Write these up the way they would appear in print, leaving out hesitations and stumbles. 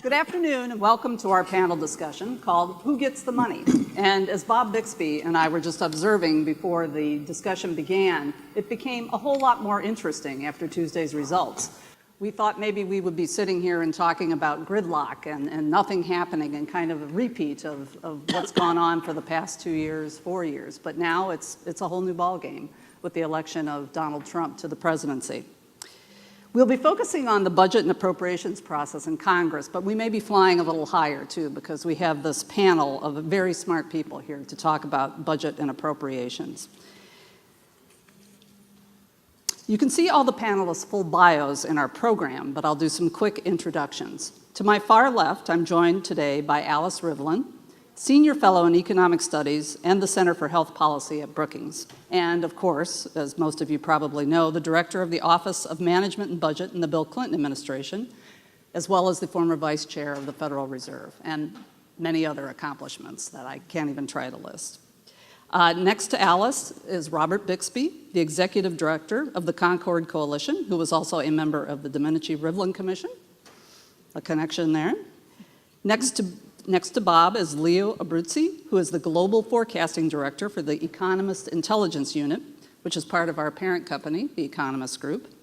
Good afternoon and welcome to our panel discussion called Who Gets the Money? And as Bob Bixby and I were just observing before the discussion began, it became a whole lot more interesting after Tuesday's results. We thought maybe we would be sitting here and talking about gridlock and nothing happening and kind of a repeat of what's gone on for the past 2 years, 4 years. But now it's a whole new ballgame with the election of Donald Trump to the presidency. We'll be focusing on the budget and appropriations process in Congress, but we may be flying a little higher too because we have this panel of very smart people here to talk about budget and appropriations. You can see all the panelists' full bios in our program, but I'll do some quick introductions. To my far left, I'm joined today by Alice Rivlin, Senior Fellow in Economic Studies and the Center for Health Policy at Brookings. And of course, as most of you probably know, the Director of the Office of Management and Budget in the Bill Clinton administration, as well as the former Vice Chair of the Federal Reserve, and many other accomplishments that I can't even try to list. Next to Alice is Robert Bixby, the Executive Director of the Concord Coalition, who was also a member of the Domenici-Rivlin Commission. A connection there. Next to Bob is Leo Abruzzese, who is the Global Forecasting Director for the Economist Intelligence Unit, which is part of our parent company, the Economist Group.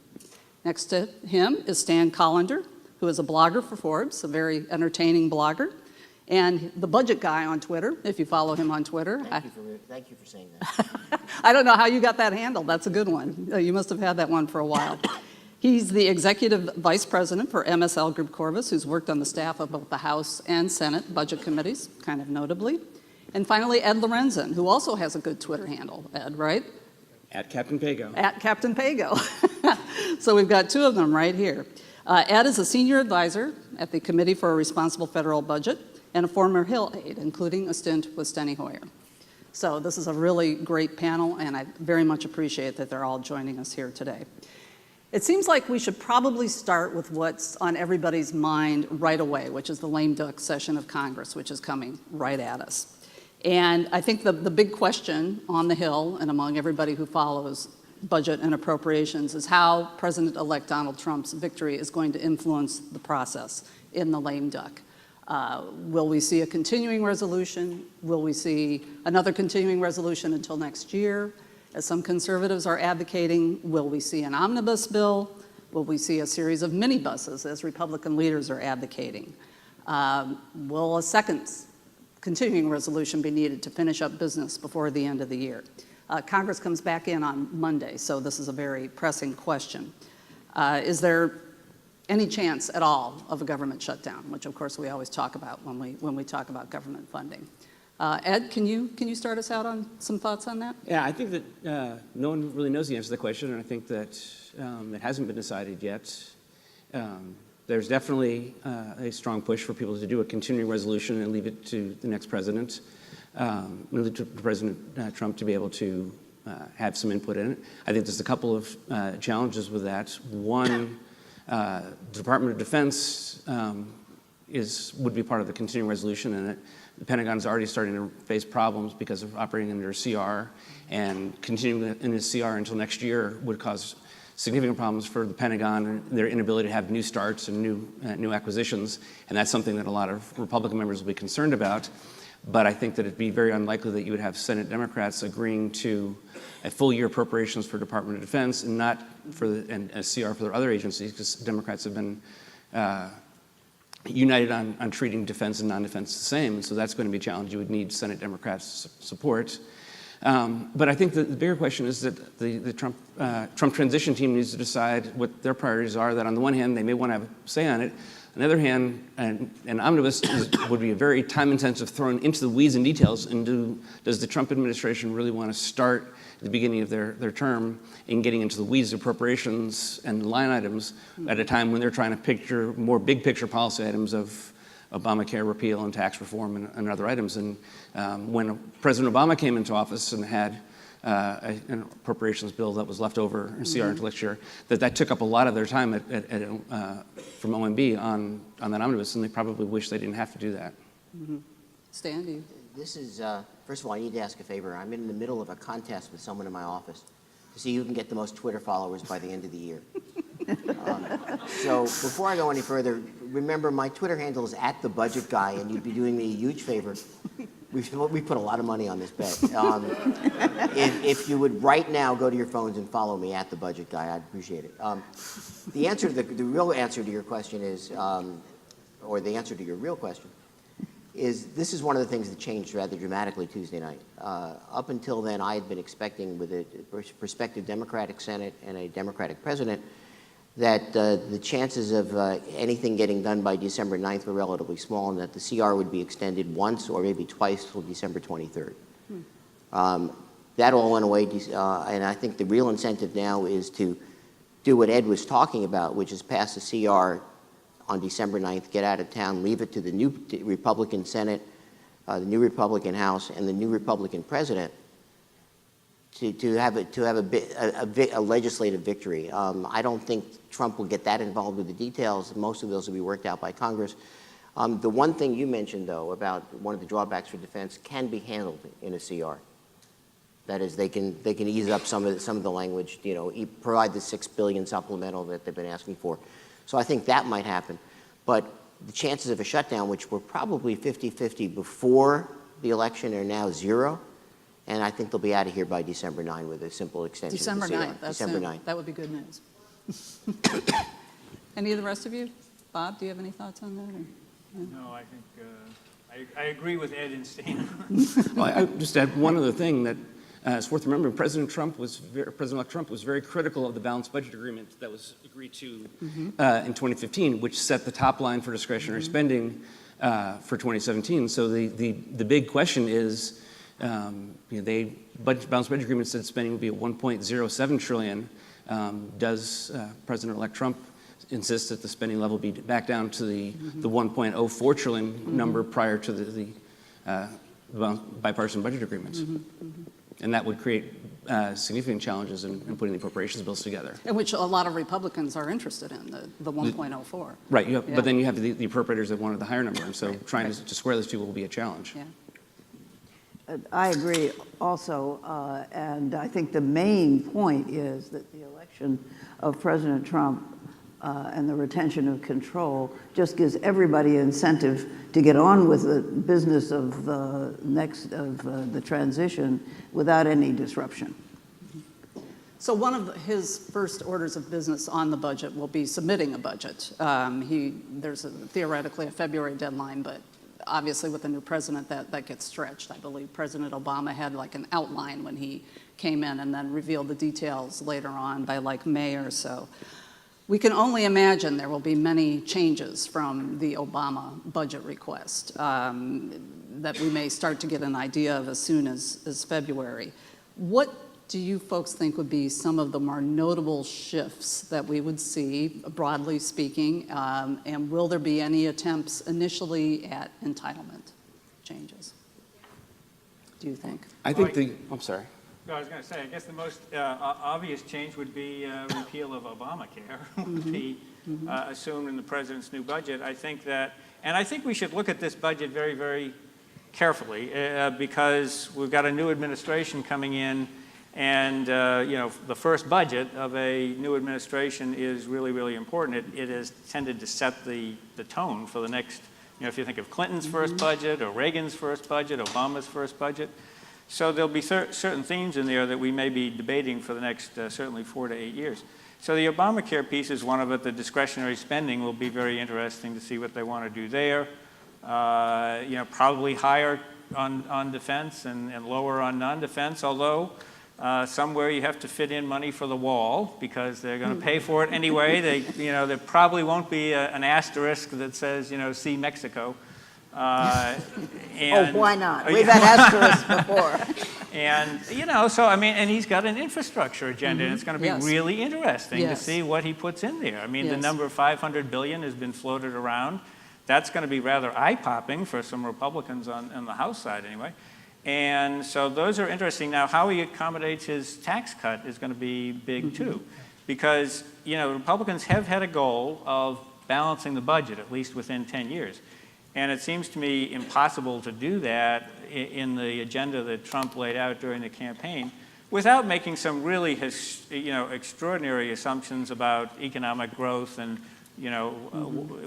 Next to him is Stan Collender, who is a blogger for Forbes, a very entertaining blogger, and the budget guy on Twitter, if you follow him on Twitter. Thank you for saying that. I don't know how you got that handle. That's a good one. You must have had that one for a while. He's the Executive Vice President for MSL Group Corvus, who's worked on the staff of both the House and Senate budget committees, kind of notably. And finally, Ed Lorenzen, who also has a good Twitter handle. Ed, right? At Captain Pago. At Captain Pago. So we've got two of them right here. Ed is a senior advisor at the Committee for a Responsible Federal Budget and a former Hill aide, including a stint with Steny Hoyer. So this is a really great panel, and I very much appreciate that they're all joining us here today. It seems like we should probably start with what's on everybody's mind right away, which is the lame duck session of Congress, which is coming right at us. And I think the big question on the Hill and among everybody who follows budget and appropriations is how President-elect Donald Trump's victory is going to influence the process in the lame duck. Will we see a continuing resolution? Will we see another continuing resolution until next year? As some conservatives are advocating, will we see an omnibus bill? Will we see a series of minibuses, as Republican leaders are advocating? Will a second continuing resolution be needed to finish up business before the end of the year? Congress comes back in on Monday, so this is a very pressing question. Is there any chance at all of a government shutdown, which of course we always talk about when we talk about government funding? Ed, can you start us out on some thoughts on that? Yeah, I think that no one really knows the answer to the question, and I think that it hasn't been decided yet. There's definitely a strong push for people to do a continuing resolution and leave it to the next president, leave it to President Trump to be able to have some input in it. I think there's a couple of challenges with that. One, the Department of Defense would be part of the continuing resolution, and the Pentagon's already starting to face problems because of operating under a CR, and continuing in a CR until next year would cause significant problems for the Pentagon and their inability to have new starts and new acquisitions, and that's something that a lot of Republican members will be concerned about. But I think that it'd be very unlikely that you would have Senate Democrats agreeing to a full year appropriations for Department of Defense and not for and a CR for their other agencies, because Democrats have been united on treating defense and non-defense the same, and so that's going to be a challenge. You would need Senate Democrats' support. But I think the bigger question is that the Trump transition team needs to decide what their priorities are, that on the one hand, they may want to have a say on it. On the other hand, an omnibus would be a very time-intensive thrown into the weeds and details, and does the Trump administration really want to start at the beginning of their term in getting into the weeds of appropriations and line items at a time when they're trying to picture more big-picture policy items of Obamacare repeal and tax reform and other items. And when President Obama came into office and had an appropriations bill that was left over in CR until next year, that took up a lot of their time from OMB on that omnibus, and they probably wish they didn't have to do that. Mm-hmm. Stan, do you? This is, first of all, I need to ask a favor. I'm in the middle of a contest with someone in my office to see who can get the most Twitter followers by the end of the year. So before I go any further, remember my Twitter handle is @thebudgetguy, and you'd be doing me a huge favor. We put a lot of money on this bet. If you would right now go to your phones and follow me @thebudgetguy, I'd appreciate it. The answer, the real answer to your question is, or the answer to your real question, is this is one of the things that changed rather dramatically Tuesday night. Up until then, I had been expecting with a prospective Democratic Senate and a Democratic president that the chances of anything getting done by December 9th were relatively small, and that the CR would be extended once or maybe twice till December 23rd. That all went away, and I think the real incentive now is to do what Ed was talking about, which is pass the CR on December 9th, get out of town, leave it to the new Republican Senate, the new Republican House, and the new Republican president to have a legislative victory. I don't think Trump will get that involved with the details. Most of those will be worked out by Congress. The one thing you mentioned, though, about one of the drawbacks for defense can be handled in a CR. That is, they can ease up some of the language, provide the $6 billion supplemental that they've been asking for. So I think that might happen. But the chances of a shutdown, which were probably 50-50 before the election, are now 0. And I think they'll be out of here by December 9 with a simple extension. December of the CR. 9th, that's December soon. 9th. That would be good news. Any of the rest of you? Bob, do you have any thoughts on that? Or? No, I think I agree with Ed and Stan. Well, I just add one other thing that it's worth remembering. President-elect Trump was very critical of the balanced budget agreement that was agreed to in 2015, which set the top line for discretionary spending for 2017. So the big question is, balanced budget agreement said spending would be at 1.07 trillion. Does President-elect Trump insist that the spending level be back down to the 1.04 trillion number prior to the bipartisan budget agreements? And that would create significant challenges in putting the appropriations bills together. In which a lot of Republicans are interested in, the 1.04. Right, but then you have the appropriators that wanted the higher number, and so trying to square those two will be a challenge. Yeah. I agree also, and I think the main point is that the election of President Trump and the retention of control just gives everybody incentive to get on with the business of the transition without any disruption. So one of his first orders of business on the budget will be submitting a budget. There's theoretically a February deadline, but obviously with the new president that gets stretched. I believe President Obama had like an outline when he came in and then revealed the details later on by like May or so. We can only imagine there will be many changes from the Obama budget request that we may start to get an idea of as soon as February. What do you folks think would be some of the more notable shifts that we would see, broadly speaking, and will there be any attempts initially at entitlement changes, do you think? I think I'm sorry. No, I was going to say, I guess the most obvious change would be repeal of Obamacare, would be assumed in the president's new budget. I think we should look at this budget very, very carefully because we've got a new administration coming in, and the first budget of a new administration is really, really important. It has tended to set the tone for the next, if you think of Clinton's first budget or Reagan's first budget, Obama's first budget. So there'll be certain themes in there that we may be debating for the next certainly 4 to 8 years. So the Obamacare piece is one of it. The discretionary spending will be very interesting to see what they want to do there. Probably higher on defense and lower on non-defense, although somewhere you have to fit in money for the wall because they're going to pay for it anyway. There probably won't be an asterisk that says, see Mexico. Why not? We've had asterisks before. And, and he's got an infrastructure agenda, and it's going to be really interesting to see what he puts in there. I mean, the number of $500 billion has been floated around. That's going to be rather eye-popping for some Republicans on the House side anyway. And so those are interesting. Now, how he accommodates his tax cut is going to be big, too, because, Republicans have had a goal of balancing the budget, at least within 10 years. And it seems to me impossible to do that in the agenda that Trump laid out during the campaign without making some really, extraordinary assumptions about economic growth and,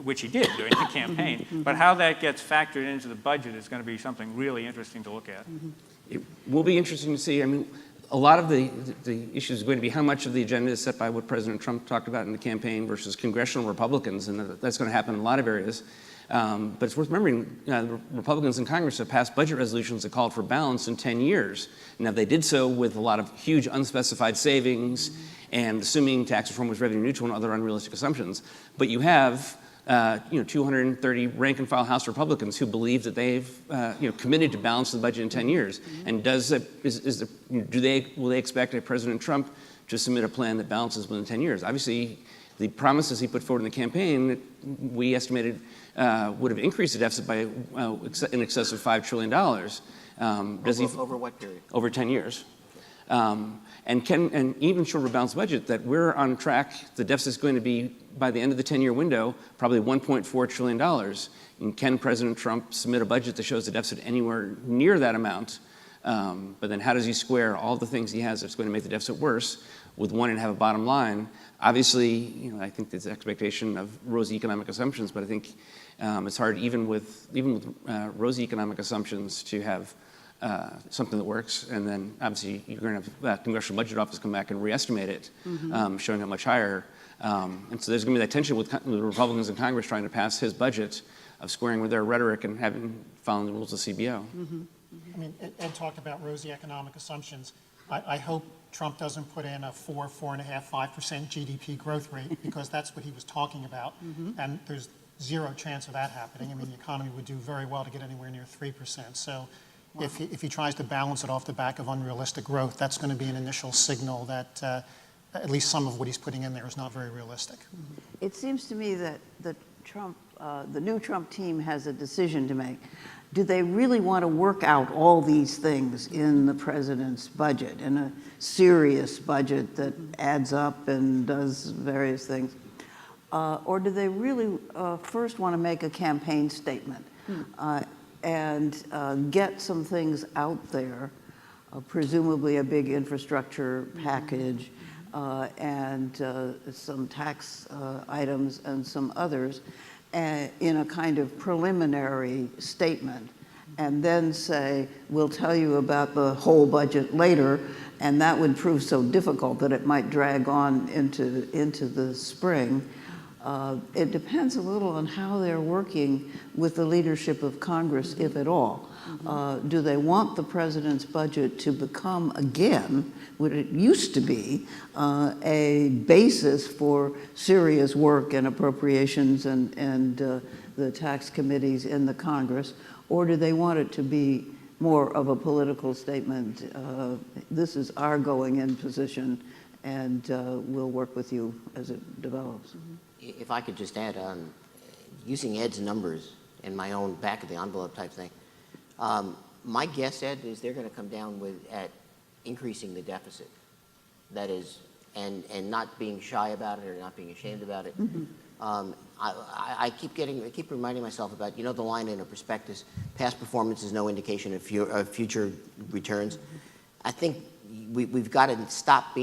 which he did during the campaign. But how that gets factored into the budget is going to be something really interesting to look at. It will be interesting to see. I mean, a lot of the issues are going to be how much of the agenda is set by what President Trump talked about in the campaign versus congressional Republicans, and that's going to happen in a lot of areas. But it's worth remembering, the Republicans in Congress have passed budget resolutions that called for balance in 10 years. Now, they did so with a lot of huge unspecified savings and assuming tax reform was revenue neutral and other unrealistic assumptions. But you have 230 rank-and-file House Republicans who believe that they've, committed to balance the budget in 10 years. And will they expect President Trump to submit a plan that balances within 10 years? Obviously, the promises he put forward in the campaign, we estimated would have increased the deficit by in excess of $5 trillion. Over what period? Over 10 years. And even short of a balanced budget, that we're on track, the deficit's going to be, by the end of the 10-year window, probably $1.4 trillion. And can President Trump submit a budget that shows the deficit anywhere near that amount? But then how does he square all the things he has that's going to make the deficit worse with wanting to have a bottom line? Obviously, I think there's an expectation of rosy economic assumptions, but I think it's hard even with rosy economic assumptions to have something that works. And then obviously you're going to have the Congressional Budget Office come back and re-estimate it, showing it much higher. And so there's going to be that tension with the Republicans in Congress trying to pass his budget of squaring with their rhetoric and following the rules of CBO. I mean, Ed talked about rosy economic assumptions. I hope Trump doesn't put in a 4.5%, 5% GDP growth rate, because that's what he was talking about. And there's zero chance of that happening. I mean, the economy would do very well to get anywhere near 3%. So if he tries to balance it off the back of unrealistic growth, that's going to be an initial signal that at least some of what he's putting in there is not very realistic. It seems to me that the new Trump team has a decision to make. Do they really want to work out all these things in the president's budget, in a serious budget that adds up and does various things? Or do they really first want to make a campaign statement and get some things out there, presumably a big infrastructure package and some tax items and some others, in a kind of preliminary statement, and then say, we'll tell you about the whole budget later, and that would prove so difficult that it might drag on into the spring. It depends a little on how they're working with the leadership of Congress, if at all. Do they want the president's budget to become again what it used to be, a basis for serious work and appropriations and the tax committees in the Congress, or do they want it to be more of a political statement? This is our going-in position, and we'll work with you as it develops. If I could just add, using Ed's numbers and my own back-of-the-envelope type thing, my guess, Ed, is they're going to come down at increasing the deficit. That is, and not being shy about it or not being ashamed about it. I keep reminding myself about, the line in a prospectus, past performance is no indication of future returns. I think we've got to stop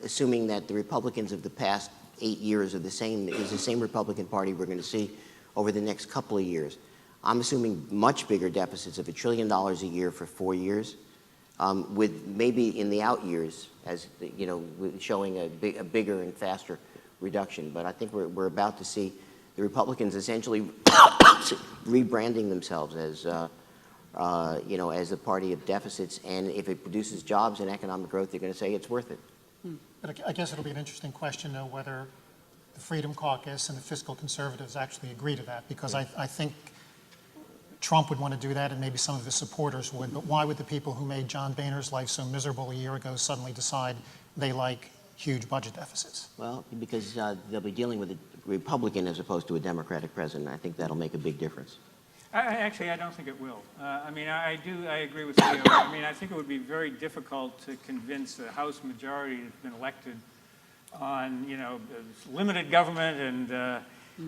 assuming that the Republicans of the past 8 years is the same Republican Party we're going to see over the next couple of years. I'm assuming much bigger deficits of $1 trillion a year for 4 years, with maybe in the out years as showing a bigger and faster reduction. But I think we're about to see the Republicans essentially rebranding themselves as as the party of deficits, and if it produces jobs and economic growth, they're going to say it's worth it. But I guess it'll be an interesting question, though, whether the Freedom Caucus and the fiscal conservatives actually agree to that, because I think Trump would want to do that, and maybe some of his supporters would, but why would the people who made John Boehner's life so miserable a year ago suddenly decide they like huge budget deficits? Well, because they'll be dealing with a Republican as opposed to a Democratic president. I think that'll make a big difference. I don't think it will. I agree with Leo. I think it would be very difficult to convince the House majority that's been elected on, limited government and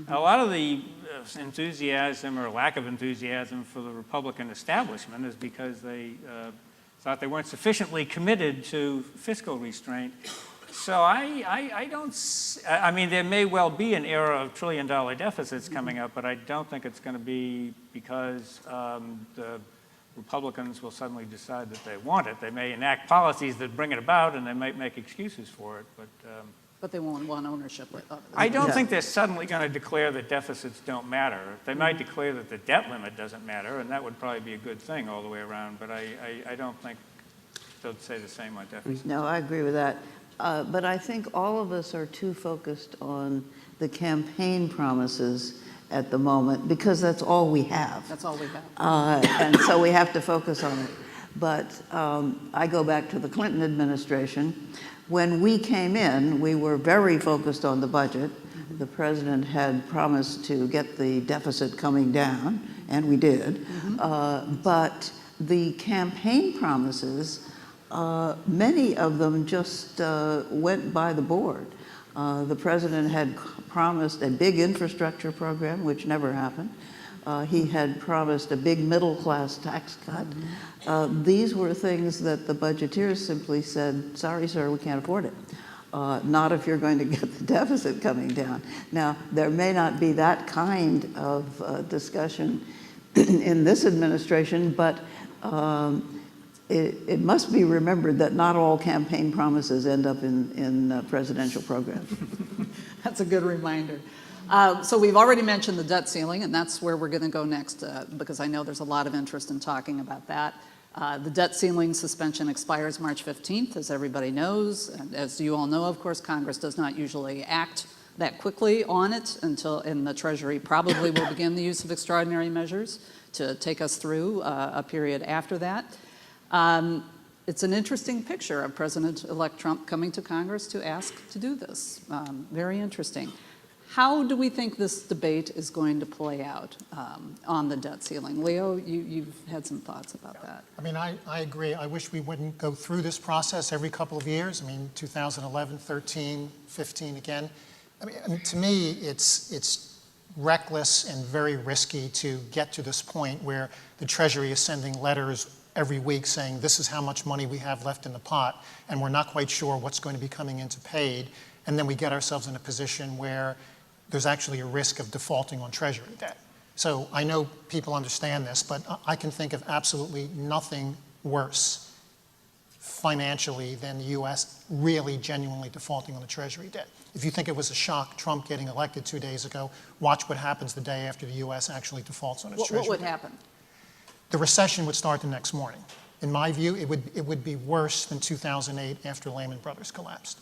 a lot of the enthusiasm or lack of enthusiasm for the Republican establishment is because they thought they weren't sufficiently committed to fiscal restraint. So I don't, I mean, there may well be an era of trillion-dollar deficits coming up, but I don't think it's going to be because the Republicans will suddenly decide that they want it. They may enact policies that bring it about, and they might make excuses for it, But they won't want ownership of it. I don't Yeah. think they're suddenly going to declare that deficits don't matter. They might declare that the debt limit doesn't matter, and that would probably be a good thing all the way around, but I don't think they'll say the same on deficits. No, I agree with that. But I think all of us are too focused on the campaign promises at the moment because that's all we have. That's all we have. And so we have to focus on it. But I go back to the Clinton administration. When we came in, we were very focused on the budget. The president had promised to get the deficit coming down, and we did. But the campaign promises, many of them just went by the board. The president had promised a big infrastructure program, which never happened. He had promised a big middle-class tax cut. These were things that the budgeteers simply said, sorry, sir, we can't afford it. Not if you're going to get the deficit coming down. Now, there may not be that kind of discussion in this administration, but it must be remembered that not all campaign promises end up in presidential programs. That's a good reminder. So we've already mentioned the debt ceiling, and that's where we're going to go next, because I know there's a lot of interest in talking about that. The debt ceiling suspension expires March 15th, as everybody knows. And as you all know, of course, Congress does not usually act that quickly on it until, and the Treasury probably will begin the use of extraordinary measures to take us through a period after that. It's an interesting picture of President-elect Trump coming to Congress to ask to do this. Very interesting. How do we think this debate is going to play out on the debt ceiling? Leo, you've had some thoughts about that. I mean, I agree. I wish we wouldn't go through this process every couple of years. I mean, 2011, 13, 15 again. I mean, to me, it's reckless and very risky to get to this point where the Treasury is sending letters every week saying this is how much money we have left in the pot, and we're not quite sure what's going to be coming into paid. And then we get ourselves in a position where there's actually a risk of defaulting on Treasury debt. So I know people understand this, but I can think of absolutely nothing worse financially than the U.S. really genuinely defaulting on the Treasury debt. If you think it was a shock, Trump getting elected 2 days ago, watch what happens the day after the U.S. actually defaults on its Treasury debt. What would happen? The recession would start the next morning. In my view, it would be worse than 2008 after Lehman Brothers collapsed.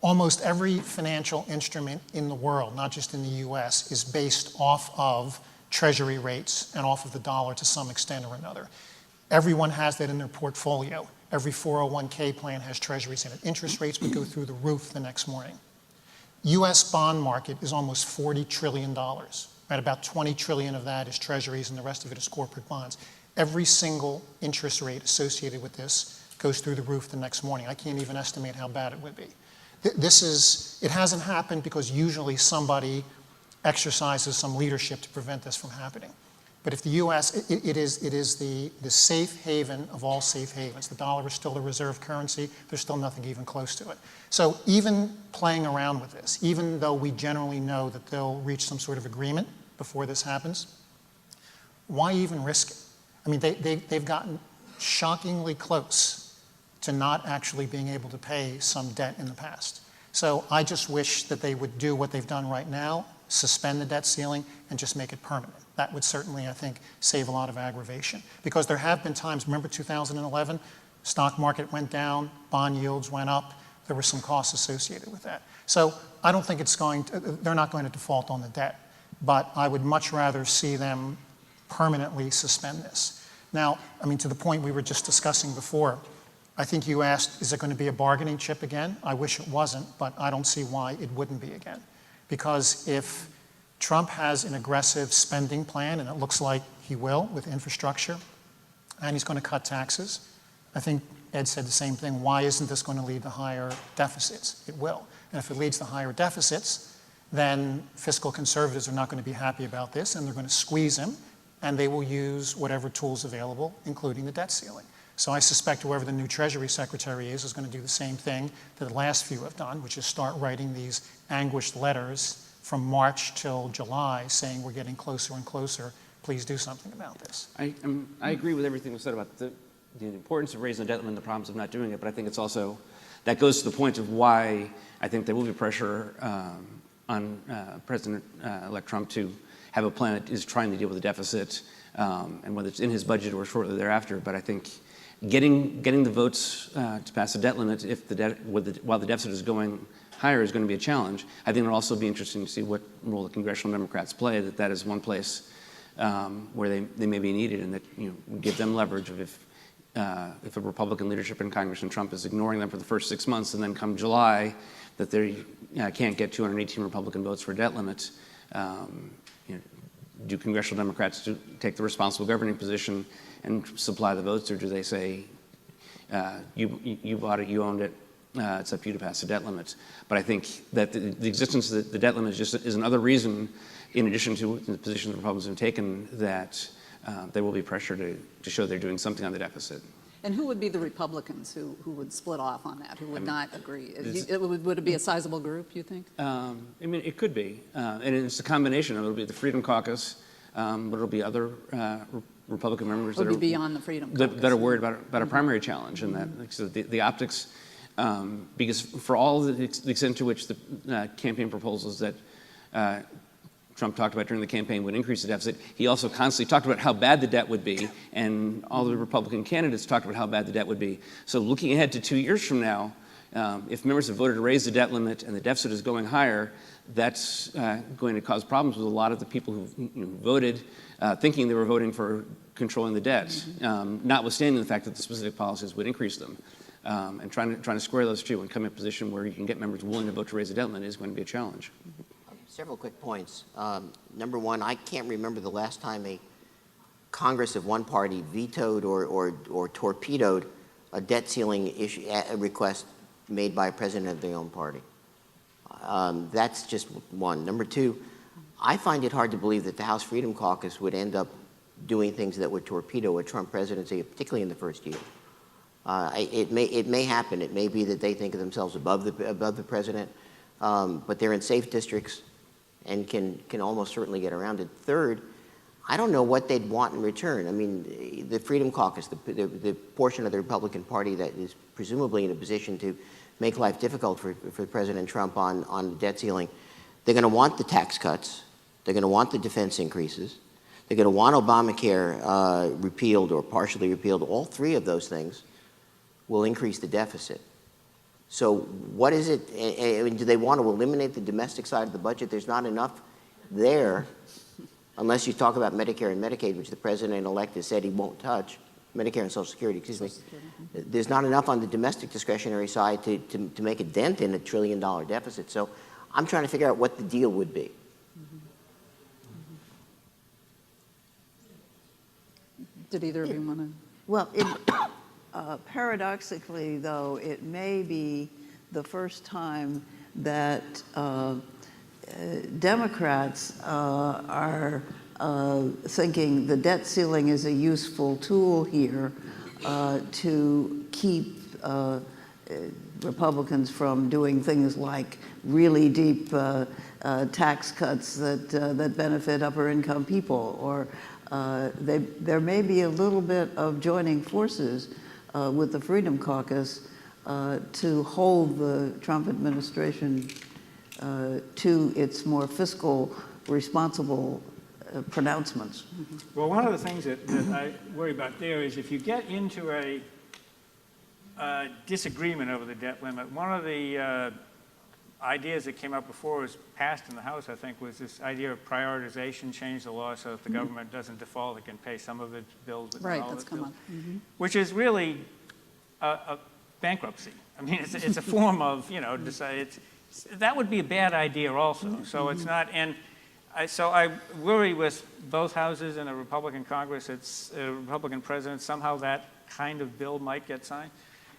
Almost every financial instrument in the world, not just in the US, is based off of Treasury rates and off of the dollar to some extent or another. Everyone has that in their portfolio. Every 401k plan has Treasuries in it. Interest rates would go through the roof the next morning. US bond market is almost $40 trillion. Right? About 20 trillion of that is Treasuries and the rest of it is corporate bonds. Every single interest rate associated with this goes through the roof the next morning. I can't even estimate how bad it would be. It hasn't happened because usually somebody exercises some leadership to prevent this from happening. But if the U.S., it is the safe haven of all safe havens. The dollar is still the reserve currency. There's still nothing even close to it. So even playing around with this, even though we generally know that they'll reach some sort of agreement before this happens, why even risk it? I mean, they've gotten shockingly close to not actually being able to pay some debt in the past. So I just wish that they would do what they've done right now, suspend the debt ceiling, and just make it permanent. That would certainly, I think, save a lot of aggravation. Because there have been times, remember 2011, stock market went down, bond yields went up, there were some costs associated with that. So I don't think they're not going to default on the debt, but I would much rather see them permanently suspend this. Now, I mean, to the point we were just discussing before, I think you asked, is it going to be a bargaining chip again? I wish it wasn't, but I don't see why it wouldn't be again. Because if Trump has an aggressive spending plan, and it looks like he will with infrastructure, and he's going to cut taxes, I think Ed said the same thing, why isn't this going to lead to higher deficits? It will. And if it leads to higher deficits, then fiscal conservatives are not going to be happy about this, and they're going to squeeze him, and they will use whatever tools available, including the debt ceiling. So I suspect whoever the new Treasury Secretary is going to do the same thing that the last few have done, which is start writing these anguished letters from March till July saying we're getting closer and closer. Please do something about this. I agree with everything was said about the importance of raising the debt limit and the problems of not doing it, but I think it's also, that goes to the point of why I think there will be pressure on President-elect Trump to have a plan that is trying to deal with the deficit, and whether it's in his budget or shortly thereafter. But I think getting the votes to pass the debt limit while the deficit is going higher is going to be a challenge. I think it'll also be interesting to see what role the congressional Democrats play, that is one place where they may be needed, and that give them leverage of if a Republican leadership in Congress and Trump is ignoring them for the first 6 months, and then come July that they can't get 218 Republican votes for a debt limit. Do congressional Democrats take the responsible governing position and supply the votes, or do they say, you bought it, you owned it, it's up to you to pass the debt limit? But I think that the existence of the debt limit is another reason, in addition to the position the Republicans have taken, that there will be pressure to show they're doing something on the deficit. And who would be the Republicans who would split off on that, who would not agree? Would it be a sizable group, you think? I mean, it could be. And it's a combination. It'll be the Freedom Caucus, but it'll be other Republican members Would be beyond the Freedom Caucus. that are worried about a primary challenge. And that, like, so the optics, because for all the extent to which the campaign proposals that Trump talked about during the campaign would increase the deficit, he also constantly talked about how bad the debt would be, and all the Republican candidates talked about how bad the debt would be. So looking ahead to 2 years from now, if members have voted to raise the debt limit and the deficit is going higher, that's going to cause problems with a lot of the people who voted thinking they were voting for controlling the debt, notwithstanding the fact that the specific policies would increase them. And trying to square those two and come in a position where you can get members willing to vote to raise the debt limit is going to be a challenge. Several quick points. Number one, I can't remember the last time a Congress of one party vetoed or torpedoed a debt ceiling request made by a president of their own party. That's just one. Number two, I find it hard to believe that the House Freedom Caucus would end up doing things that would torpedo a Trump presidency, particularly in the first year. It may happen. It may be that they think of themselves above the president, but they're in safe districts and can almost certainly get around it. Third, I don't know what they'd want in return. I mean, the Freedom Caucus, the portion of the Republican Party that is presumably in a position to make life difficult for President Trump on the debt ceiling, they're going to want the tax cuts. They're going to want the defense increases. They're going to want Obamacare repealed or partially repealed. All three of those things will increase the deficit. So what is it? I mean, do they want to eliminate the domestic side of the budget? There's not enough there, unless you talk about Medicare and Medicaid, which the president-elect has said he won't touch. Medicare and Social Security, excuse me. There's not enough on the domestic discretionary side to make a dent in $1 trillion deficit. So I'm trying to figure out what the deal would be. Did either of you want to? Well, paradoxically, though, it may be the first time that Democrats are thinking the debt ceiling is a useful tool here to keep Republicans from doing things like really deep tax cuts that benefit upper income people, or there may be a little bit of joining forces with the Freedom Caucus to hold the Trump administration to its more fiscal responsible pronouncements. Well, one of the things that I worry about there is if you get into a disagreement over the debt limit, one of the ideas that came up before was passed in the House, I think, was this idea of prioritization, change the law so if the government doesn't default, it can pay some of its bills, but not all of its bills. Which is really a bankruptcy. I mean, it's a form of, that would be a bad idea also. So it's not, and so I worry with both houses and a Republican Congress, it's a Republican president, somehow that kind of bill might get signed.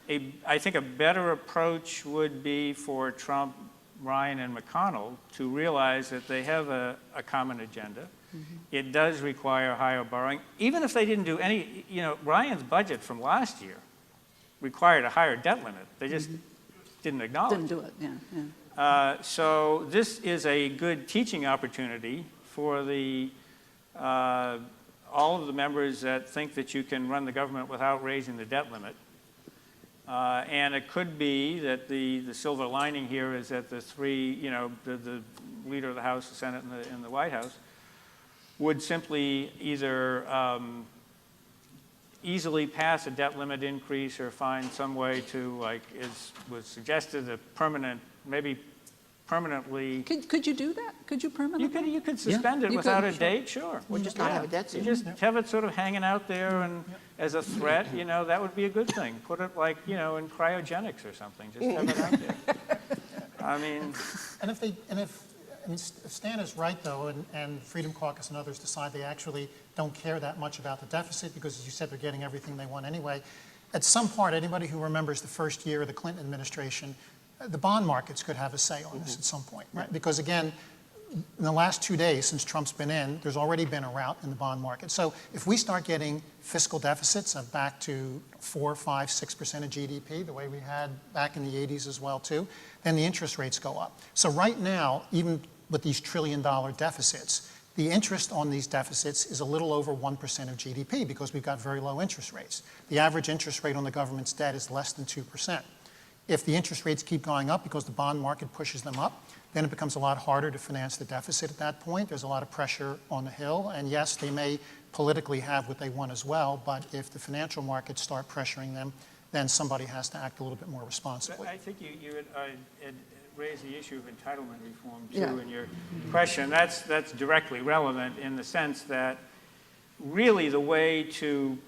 I think a better approach would be for Trump Ryan and McConnell to realize that they have a common agenda. It does require higher borrowing. Even if they didn't do any, Ryan's budget from last year required a higher debt limit. They just didn't acknowledge Didn't do it, yeah. So this is a good teaching opportunity for all of the members that think that you can run the government without raising the debt limit. And it could be that the silver lining here is that the three, the leader of the House, the Senate, and the White House would simply either easily pass a debt limit increase or find some way to, like was suggested, maybe permanently. Could you do that? Could you permanently? You could suspend it You wut could, a sure. date, sure. Or just not have a debt You ceiling. just have it sort of hanging out there and as a threat, that would be a good thing. Put it like, in cryogenics or something. Just have it out there. I mean, And if Stan is right, though, and Freedom Caucus and others decide they actually don't care that much about the deficit because, as you said, they're getting everything they want anyway, at some part, anybody who remembers the first year of the Clinton administration, the bond markets could have a say on this at some point, right? Because, again, in the last 2 days since Trump's been in, there's already been a rout in the bond market. So if we start getting fiscal deficits of back to 4, 5, 6% of GDP, the way we had back in the 80s as well, too, then the interest rates go up. So right now, even with these trillion-dollar deficits, the interest on these deficits is a little over 1% of GDP because we've got very low interest rates. The average interest rate on the government's debt is less than 2%. If the interest rates keep going up because the bond market pushes them up, then it becomes a lot harder to finance the deficit at that point. There's a lot of pressure on the Hill, and yes, they may politically have what they want as well, but if the financial markets start pressuring them, then somebody has to act a little bit more responsibly. I think you had raised the issue of entitlement reform, too, Yeah. in your question. That's directly relevant in the sense that really the way to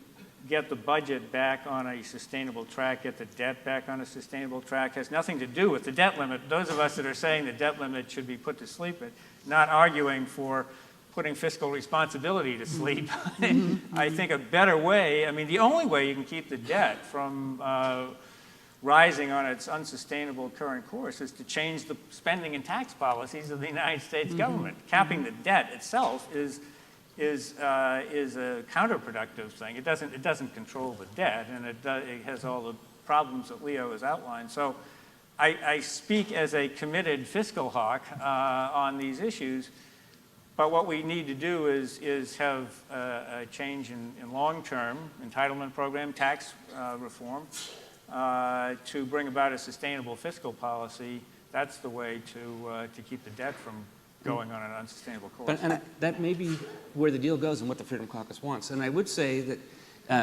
get the budget back on a sustainable track, get the debt back on a sustainable track, has nothing to do with the debt limit. Those of us that are saying the debt limit should be put to sleep, not arguing for putting fiscal responsibility to sleep. I think a better way, the only way you can keep the debt from rising on its unsustainable current course is to change the spending and tax policies of the United States government. Capping the debt itself is a counterproductive thing. It doesn't control the debt, and it has all the problems that Leo has outlined. So I speak as a committed fiscal hawk on these issues, but what we need to do is have a change in long-term entitlement program, tax reform, to bring about a sustainable fiscal policy. That's the way to keep the debt from going on an unsustainable course. And that may be where the deal goes and what the Freedom Caucus wants. And I would say that,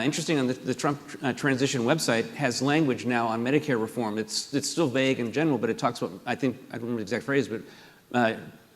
interesting, on the Trump transition website has language now on Medicare reform. It's still vague in general, but it talks about, I don't remember the exact phrase, but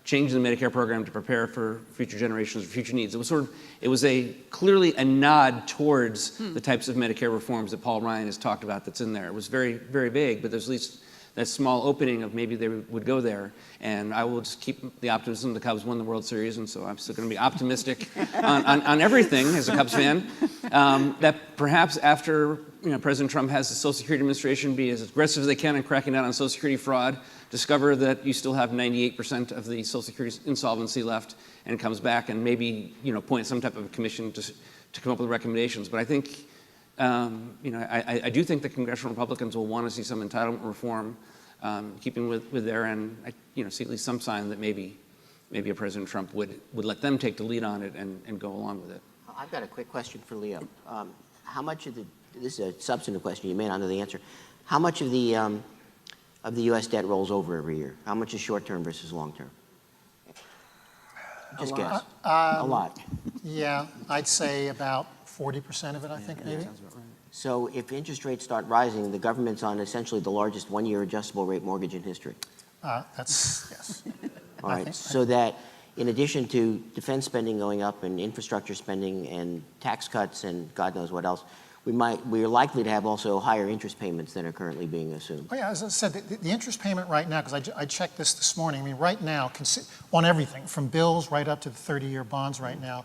changing the Medicare program to prepare for future generations or future needs. It was clearly a nod towards the types of Medicare reforms that Paul Ryan has talked about that's in there. It was very, very vague, but there's at least that small opening of maybe they would go there. And I will just keep the optimism. The Cubs won the World Series, and so I'm still going to be optimistic on everything as a Cubs fan. That perhaps after President Trump has the Social Security Administration be as aggressive as they can in cracking down on Social Security fraud, discover that you still have 98% of the Social Security insolvency left, and comes back and maybe appoint some type of a commission to come up with recommendations. But I think I do think the congressional Republicans will want to see some entitlement reform, keeping with their end. See at least some sign that maybe a President Trump would let them take the lead on it and go along with it. I've got a quick question for Leo. How much of this is a substantive question, you may not know the answer. How much of the U.S. debt rolls over every year? How much is short-term versus long-term? Just guess. A lot. Yeah, I'd say about 40% of it, I think, maybe. Sounds about right. So if interest rates start rising, the government's on essentially the largest one-year adjustable rate mortgage in history. Yes. All right, so that in addition to defense spending going up and infrastructure spending and tax cuts and God knows what else, we're likely to have also higher interest payments than are currently being assumed. Oh, yeah, as I said, the interest payment right now, because I checked this morning, right now, on everything, from bills right up to the 30-year bonds right now,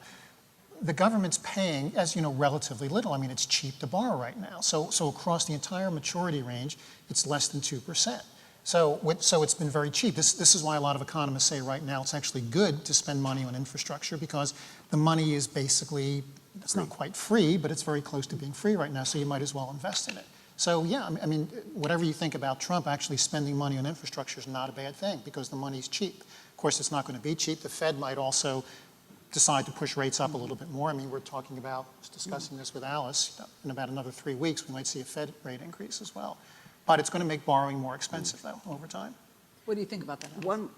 the government's paying, as you know, relatively little. It's cheap to borrow right now. So across the entire maturity range, it's less than 2%. So it's been very cheap. This is why a lot of economists say right now it's actually good to spend money on infrastructure, because the money is basically, it's not quite free, but it's very close to being free right now, so you might as well invest in it. So yeah, I mean, whatever you think about Trump, actually spending money on infrastructure is not a bad thing because the money's cheap. Of course, it's not going to be cheap. The Fed might also decide to push rates up a little bit more. I mean, we're talking about, discussing this with Alice, in about another 3 weeks, we might see a Fed rate increase as well. But it's going to make borrowing more expensive, though, over time. What do you think about that, Alice?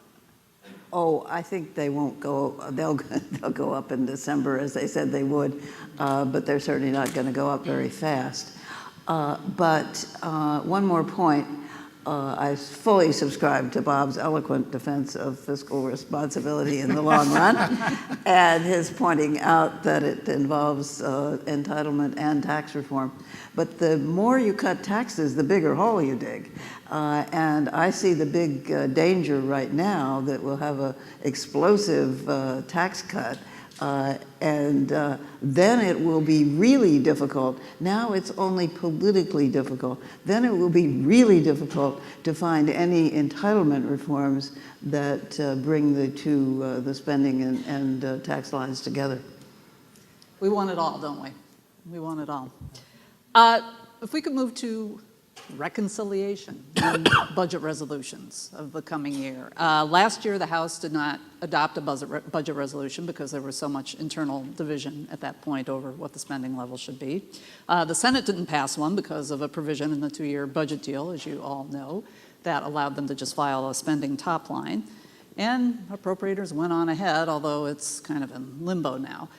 I think they won't go, they'll go up in December as they said they would, but they're certainly not going to go up very fast. But one more point. I fully subscribe to Bob's eloquent defense of fiscal responsibility in the long run, and his pointing out that it involves entitlement and tax reform. But the more you cut taxes, the bigger hole you dig. And I see the big danger right now that we'll have an explosive tax cut. And then it will be really difficult. Now it's only politically difficult. Then it will be really difficult to find any entitlement reforms that bring the two, the spending and tax lines together. We want it all, don't we? We want it all. If we could move to reconciliation and budget resolutions of the coming year. Last year, the House did not adopt a budget resolution because there was so much internal division at that point over what the spending level should be. The Senate didn't pass one because of a provision in the 2-year budget deal, as you all know, that allowed them to just file a spending top line. And appropriators went on ahead, although it's kind of in limbo now.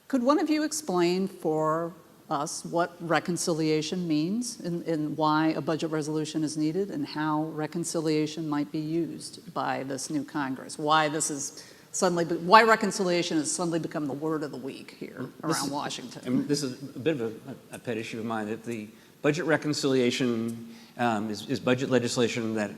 Could one of you explain for us what reconciliation means and why a budget resolution is needed and how reconciliation might be used by this new Congress? Why reconciliation has suddenly become the word of the week here around Washington? And this is a bit of a pet issue of mine, that the budget reconciliation is budget legislation that,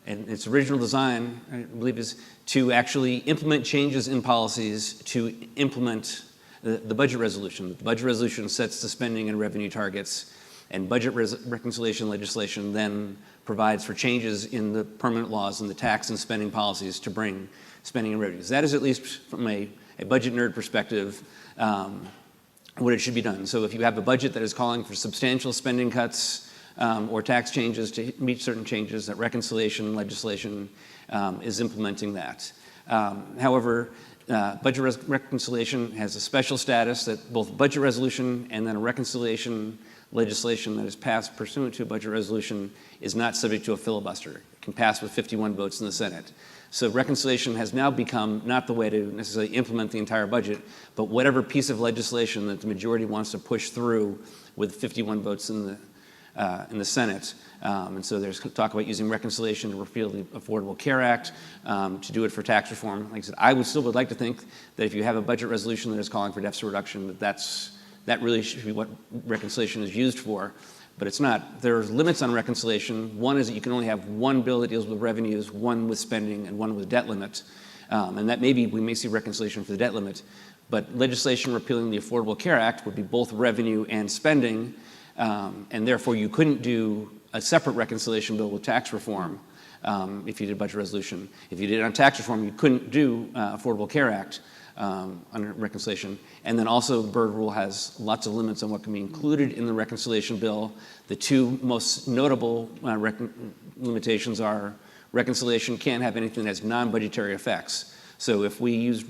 and its original design, I believe, is to actually implement changes in policies to implement the budget resolution. The budget resolution sets the spending and revenue targets, and budget reconciliation legislation then provides for changes in the permanent laws and the tax and spending policies to bring spending and revenues. That is, at least from a budget nerd perspective, what it should be done. So if you have a budget that is calling for substantial spending cuts or tax changes to meet certain changes, that reconciliation legislation is implementing that. However, budget reconciliation has a special status that both budget resolution and then a reconciliation legislation that is passed pursuant to a budget resolution is not subject to a filibuster. It can pass with 51 votes in the Senate. So reconciliation has now become not the way to necessarily implement the entire budget, but whatever piece of legislation that the majority wants to push through with 51 votes in the Senate. And so there's talk about using reconciliation to repeal the Affordable Care Act, to do it for tax reform. Like I said, I still would like to think that if you have a budget resolution that is calling for deficit reduction, that really should be what reconciliation is used for. But it's not. There's limits on reconciliation. One is that you can only have one bill that deals with revenues, one with spending, and one with debt limit. And that we may see reconciliation for the debt limit. But legislation repealing the Affordable Care Act would be both revenue and spending. And therefore, you couldn't do a separate reconciliation bill with tax reform if you did a budget resolution. If you did it on tax reform, you couldn't do Affordable Care Act under reconciliation. And then also, the Byrd Rule has lots of limits on what can be included in the reconciliation bill. The two most notable limitations are reconciliation can't have anything that has non-budgetary effects. So if we use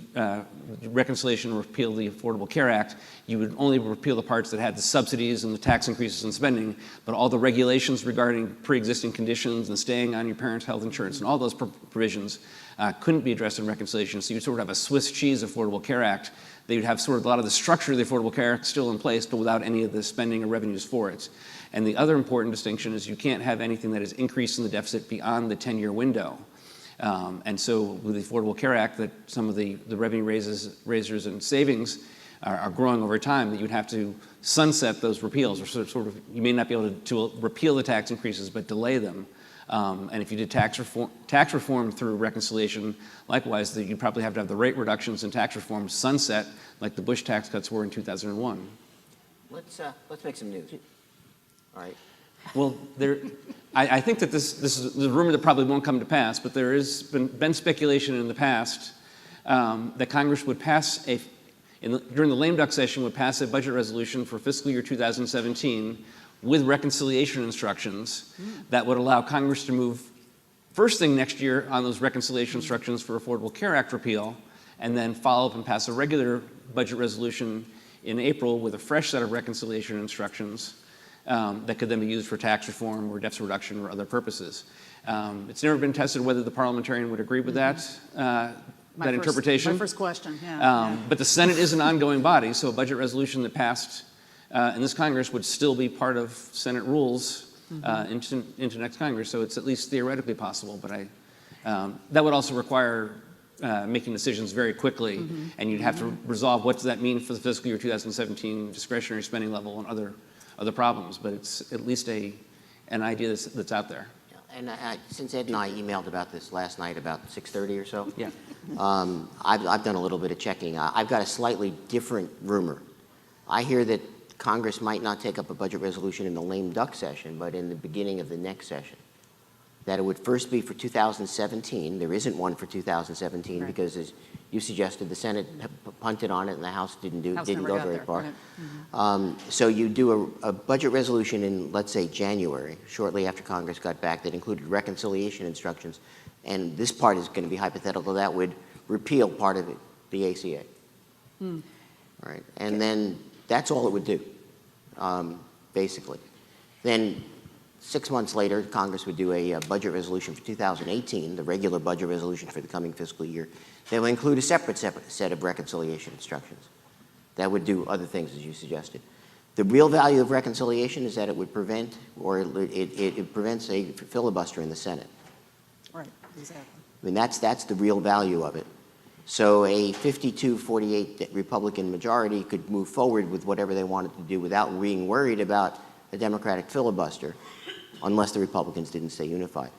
reconciliation to repeal the Affordable Care Act, you would only repeal the parts that had the subsidies and the tax increases in spending, but all the regulations regarding pre-existing conditions and staying on your parents' health insurance and all those provisions couldn't be addressed in reconciliation. So you sort of have a Swiss cheese Affordable Care Act. They would have sort of a lot of the structure of the Affordable Care Act still in place, but without any of the spending or revenues for it. And the other important distinction is you can't have anything that is increasing the deficit beyond the 10-year window. And so with the Affordable Care Act, that some of the revenue raisers and savings are growing over time, that you'd have to sunset those repeals, or sort of you may not be able to repeal the tax increases, but delay them. And if you did tax reform through reconciliation, likewise, you'd probably have to have the rate reductions in tax reform sunset, like the Bush tax cuts were in 2001. Let's make some news. All right. Well, I think that this is a rumor that probably won't come to pass, but there has been speculation in the past that Congress would pass during the lame duck session would pass a budget resolution for fiscal year 2017 with reconciliation instructions that would allow Congress to move first thing next year on those reconciliation instructions for Affordable Care Act repeal, and then follow up and pass a regular budget resolution in April with a fresh set of reconciliation instructions that could then be used for tax reform or deficit reduction or other purposes. It's never been tested whether the parliamentarian would agree with that interpretation. My first question, yeah. But the Senate is an ongoing body, so a budget resolution that passed in this Congress would still be part of Senate rules into next Congress, so it's at least theoretically possible. But that would also require making decisions very quickly, and you'd have to resolve what does that mean for the fiscal year 2017 discretionary spending level and other problems. But it's at least an idea that's out there. And since Ed and I emailed about this last night about 6:30 or so, Yeah. I've done a little bit of checking. I've got a slightly different rumor. I hear that Congress might not take up a budget resolution in the lame duck session, but in the beginning of the next session. That it would first be for 2017. There isn't one for 2017 Right. because, as you suggested, the Senate punted on it and the House didn't House go never got very there, far. right. So you do a budget resolution in, let's say, January, shortly after Congress got back, that included reconciliation instructions. And this part is going to be hypothetical. That would repeal part of it, the ACA. All right. And then that's all it would do, basically. Then 6 months later, Congress would do a budget resolution for 2018, the regular budget resolution for the coming fiscal year. They will include a separate set of reconciliation instructions. That would do other things, as you suggested. The real value of reconciliation is that it would prevent, or it prevents a filibuster in the Senate. Right, exactly. I mean, that's the real value of it. So a 52-48 Republican majority could move forward with whatever they wanted to do without being worried about a Democratic filibuster, unless the Republicans didn't stay unified.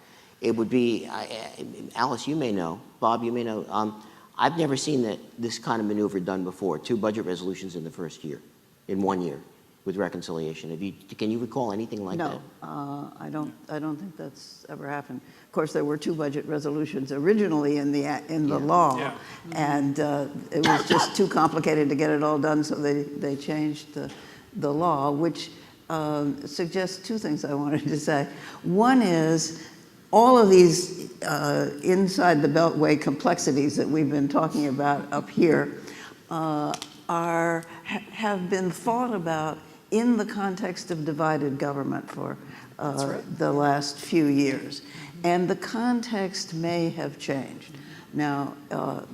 It would be, Alice, you may know, Bob, you may know, I've never seen this kind of maneuver done before, 2 budget resolutions in the first year, in 1 year, with reconciliation. Can you recall anything like that? No, I don't think that's ever happened. Of course, there were 2 budget resolutions originally in the law, Yeah. and it was just too complicated to get it all done, so they changed the law, which suggests 2 things I wanted to say. One is all of these inside the Beltway complexities that we've been talking about up here have been thought about in the context of divided government for the last few years. And the context may have changed. Now,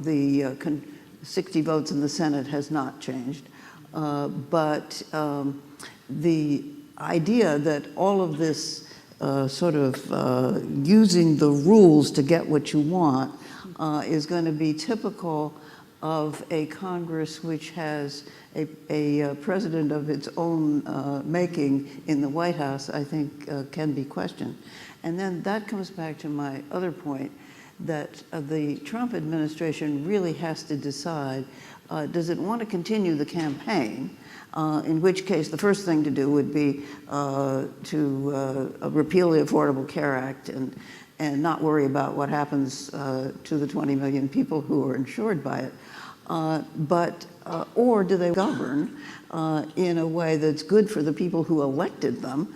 the 60 votes in the Senate has not changed, but the idea that all of this sort of using the rules to get what you want is going to be typical of a Congress which has a president of its own making in the White House, I think can be questioned. And then that comes back to my other point, that the Trump administration really has to decide, does it want to continue the campaign, in which case the first thing to do would be to repeal the Affordable Care Act and not worry about what happens to the 20 million people who are insured by it. Or do they govern in a way that's good for the people who elected them,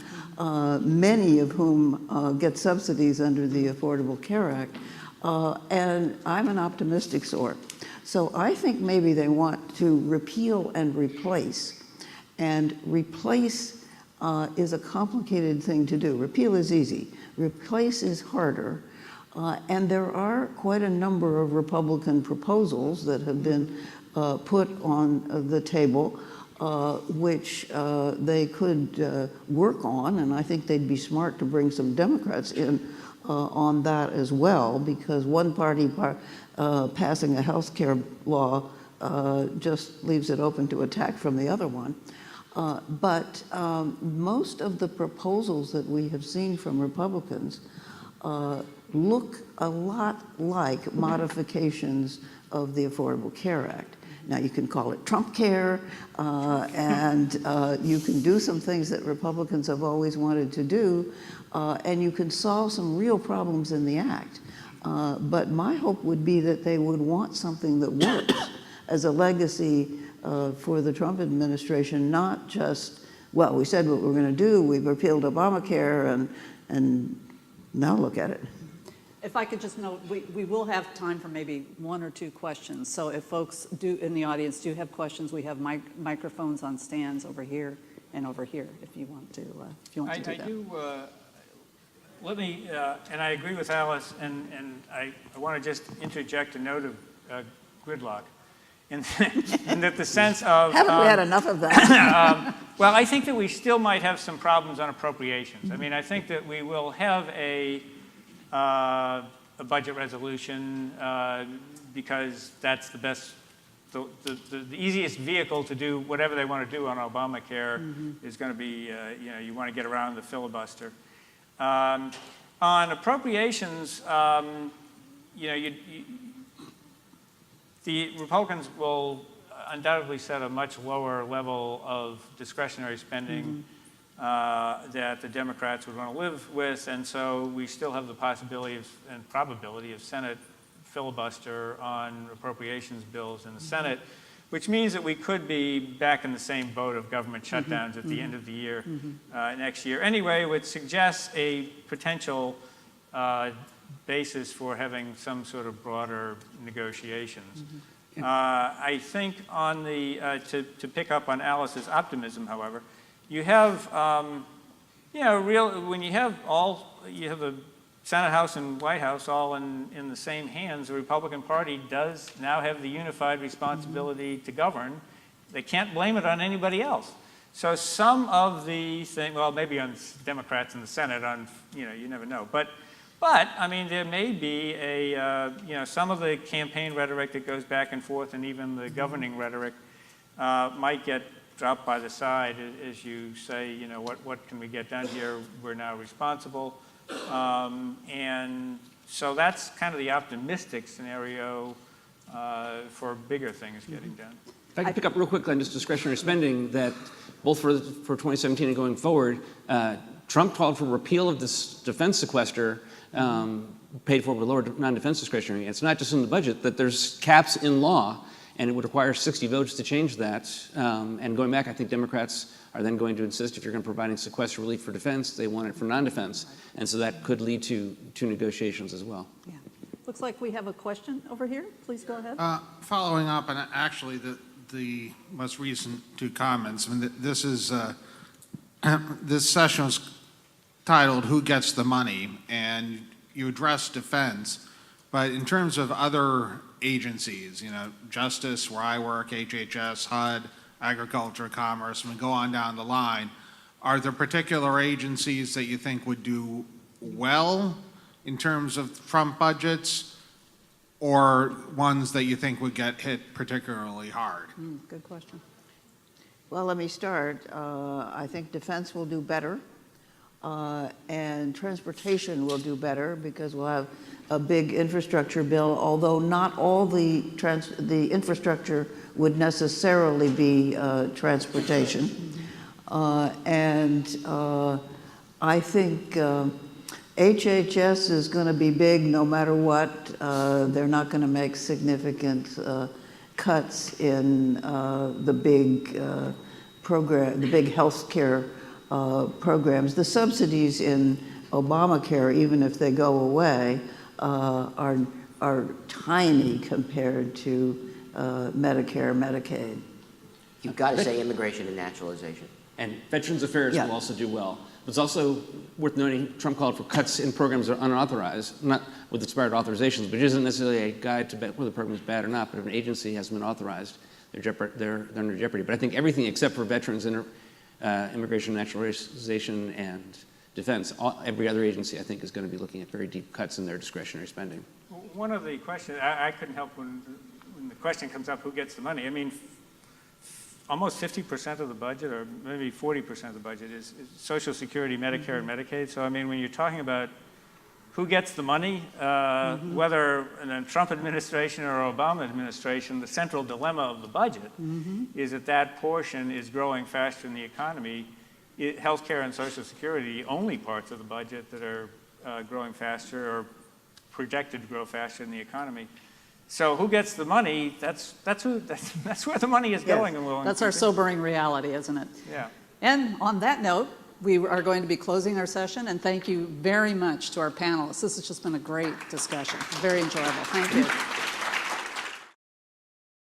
many of whom get subsidies under the Affordable Care Act? And I'm an optimistic sort. So I think maybe they want to repeal and replace. And replace is a complicated thing to do. Repeal is easy. Replace is harder. And there are quite a number of Republican proposals that have been put on the table, which they could work on, and I think they'd be smart to bring some Democrats in on that as well, because one party passing a health care law just leaves it open to attack from the other one. But most of the proposals that we have seen from Republicans look a lot like modifications of the Affordable Care Act. Now, you can call it Trump Care, and you can do some things that Republicans have always wanted to do, and you can solve some real problems in the act. But my hope would be that they would want something that works as a legacy for the Trump administration, not just, well, we said what we're going to do, we've repealed Obamacare, and now look at it. If I could just note, we will have time for maybe one or two questions. So if folks in the audience do have questions, we have microphones on stands over here and over here if you want to, do that. Let me, and I agree with Alice, and I want to just interject a note of gridlock. In that the sense of... Haven't we had enough of that? Well, I think that we still might have some problems on appropriations. I mean, I think that we will have a budget resolution because that's the best, the easiest vehicle to do whatever they want to do on Obamacare is going to be, you want to get around the filibuster. On appropriations, the Republicans will undoubtedly set a much lower level of discretionary spending that the Democrats would want to live with, and so we still have the possibility and probability of Senate filibuster on appropriations bills in the Senate, which means that we could be back in the same boat of government shutdowns at the end of the year next year. Anyway, which suggests a potential basis for having some sort of broader negotiations. I think on the, to pick up on Alice's optimism, however, you have, when you have the Senate House and White House all in the same hands, the Republican Party does now have the unified responsibility to govern. They can't blame it on anybody else. So some of the things, well, maybe on Democrats in the Senate, you never know. But I mean, there may be some of the campaign rhetoric that goes back and forth, and even the governing rhetoric might get dropped by the side as you say, what can we get done here? We're now responsible. And so that's kind of the optimistic scenario for bigger things getting done. If I could pick up real quick on just discretionary spending, that both for 2017 and going forward, Trump called for repeal of this defense sequester paid for with lower non-defense discretionary. It's not just in the budget, that there's caps in law, and it would require 60 votes to change that. And going back, I think Democrats are then going to insist if you're going to provide sequester relief for defense, they want it for non-defense. And so that could lead to negotiations as well. Yeah. Looks like we have a question over here. Please go ahead. Following up on actually the most recent two comments, I mean, this session was titled "Who Gets the Money?" and you address defense, but in terms of other agencies, Justice, where I work, HHS, HUD, Agriculture, Commerce, and go on down the line, are there particular agencies that you think would do well in terms of Trump budgets, or ones that you think would get hit particularly hard? Good question. Well, let me start. I think defense will do better, and transportation will do better because we'll have a big infrastructure bill, although not all the infrastructure would necessarily be transportation. And I think HHS is going to be big no matter what. They're not going to make significant cuts in the big program, the big health care programs. The subsidies in Obamacare, even if they go away, are tiny compared to Medicare, Medicaid. You've got to say immigration and naturalization. And Veterans Affairs will also do well. But it's also worth noting Trump called for cuts in programs that are unauthorized, not with expired authorizations, which isn't necessarily a guide to whether the program is bad or not, but if an agency hasn't been authorized, they're under jeopardy. But I think everything except for veterans, immigration, naturalization, and defense, every other agency I think is going to be looking at very deep cuts in their discretionary spending. One of the questions, I couldn't help when the question comes up, who gets the money? I mean, almost 50% of the budget, or maybe 40% of the budget, is Social Security, Medicare, and Medicaid. So, I mean, when you're talking about who gets the money, whether in a Trump administration or Obama administration, the central dilemma of the budget is that that portion is growing faster than the economy. Healthcare and Social Security, the only parts of the budget that are growing faster or projected to grow faster than the economy. So who gets the money? That's where the money is going. And That's our sobering reality, isn't it? Yeah. And on that note, we are going to be closing our session, and thank you very much to our panelists. This has just been a great discussion, very enjoyable. Thank you.